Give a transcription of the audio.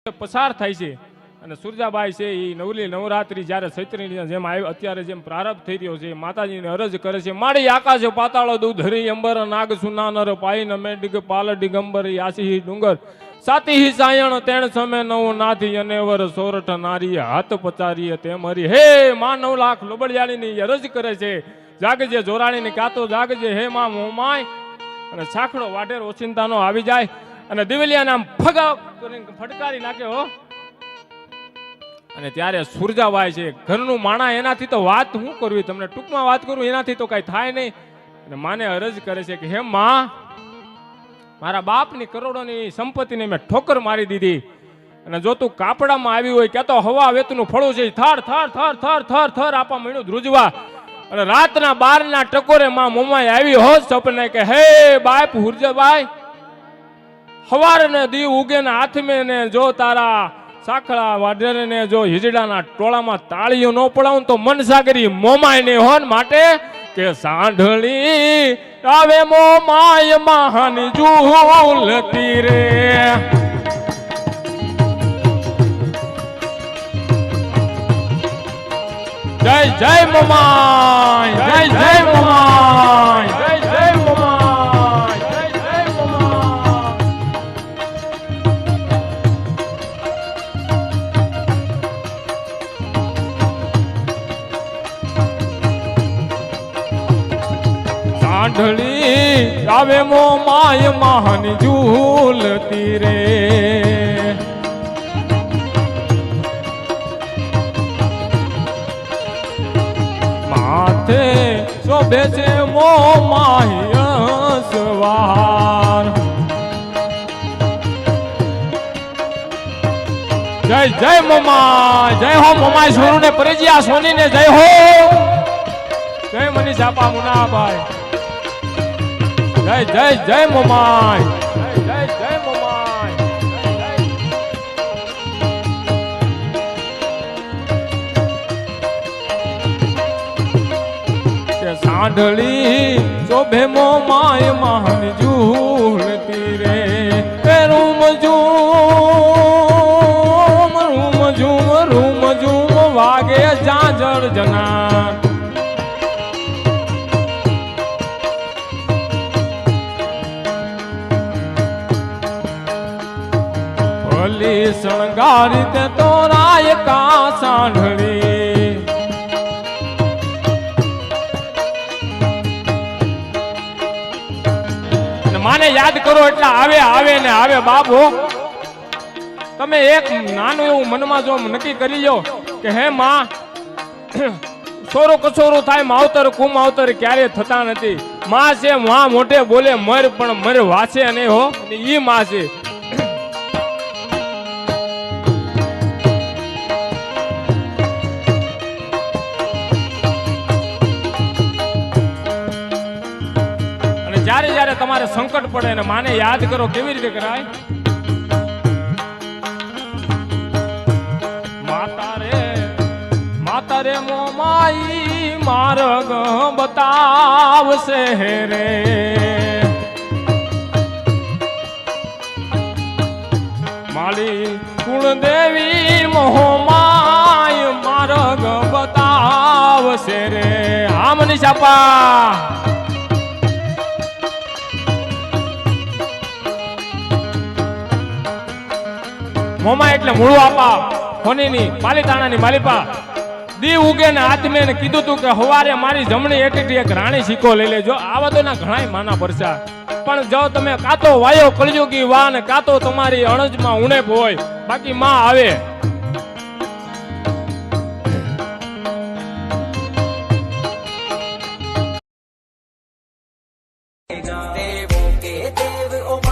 પસાર થાય છે અને સુરજાબાઈ છે એ નવલી નવરાત્રી જ્યારે ચૈત્રની જેમ અત્યારે જેમ પ્રારંભ થઈ રહ્યો છે માતાજીને અરજ કરે છે માડી આકાશ પાતાળ દૂધરી અંબર નાગ સુનાનર પાઈ નમે ડિગ પાલ ડિગંબર આસી ડુંગર સાતી સાયણ તેણ સમે નવ નાથી અને વર સોરઠ નારી હાથ પચારી તે મરી હે માં 9 લાખ લોબડિયાળીની અરજ કરે છે જાગજે જોરાણીને કાતો જાગજે હે માં મોમાય અને સાખડો વાઢેર ઓચિંતાનો આવી જાય અને દિવેલિયા નામ ફટકારી નાખે હો અને ત્યારે સુરજાબાઈ છે ઘરનું માણા એનાથી તો વાત હું કરવી તમને ટૂંકમાં વાત કરું એનાથી તો કઈ થાય નહીં અને માને અરજ કરે છે કે હે માં મારા બાપની કરોડોની સંપત્તિને મેં ઠોકર મારી દીધી અને જો તું કાપડામાં આવી હોય ક્યાં તો હવા વેતનું ફળું છે થર થર થર થર થર થર આપા મળ્યું ધ્રુજવા અને રાતના 12ના ટકોરે માં મોમાઈ આવી હોત સપને કે હે બાપ હુરજાબાઈ હવાર ને દી ઉગે ને હાથમે ને જો તારા સાખળા વાઢેર ને જો હિજડાના ટોળામાં તાળીઓ ન પડાવું તો મનસાગરી મોમાય ને હોન માટે કે સાંઢળી આવે મોમાય મહાની ઝૂલતી રે જય જય મોમાય જય જય મોમાય જય જય મોમાય જય જય મોમાય સાંઢળી આવે મોમાય મહાની ઝૂલતી રે માથે શોભે છે મોમાય સવાર જય જય મોમાય જય હો મોમાય સોનુ ને પરિજિયા સોની ને જય હો જય મની સાપા મુનાભાઈ જય જય જય મોમાય જય જય જય મોમાય કે સાંઢળી શોભે મોમાય મહાન ઝૂલતી રે room zoom room zoom room zoom વાગે જાજર જના શણગારી તે તો રાય કા સાંઢળી માને યાદ કરો એટલે આવે આવે ને આવે બાબો તમે એક નાનું એવું મનમાં જો નક્કી કરી લો કે હે માં સોરો કસોરો થાય માવતર કુમાવતર ક્યારે થતા નથી માં છે માં મોટે બોલે મર પણ મર વાસે અને હો ઈ માં છે જ્યારે તમારે સંકટ પડે ને માને યાદ કરો કેવી રીતે કરાય માતા રે મોમાઈ માર્ગ બતાવશે રે માલી કુળદેવી મોમાઈ માર્ગ બતાવશે રે આમ નિશાપા મોમા એટલે મૂળું આપા હોનીની પાલીતાણાની માલિપા દી ઉગે ને આત્મે ને કીધું તું કે હવારે મારી જમણી એટીટી એક રાણી સિક્કો લઈ લેજો આવા તો ના ઘણાય માના પરસા પણ જો તમે કાતો વાયો કળયુગી વા ને કાતો તમારી અણજમાં ઉણેપ હોય બાકી માં આવે देवों के देव ओ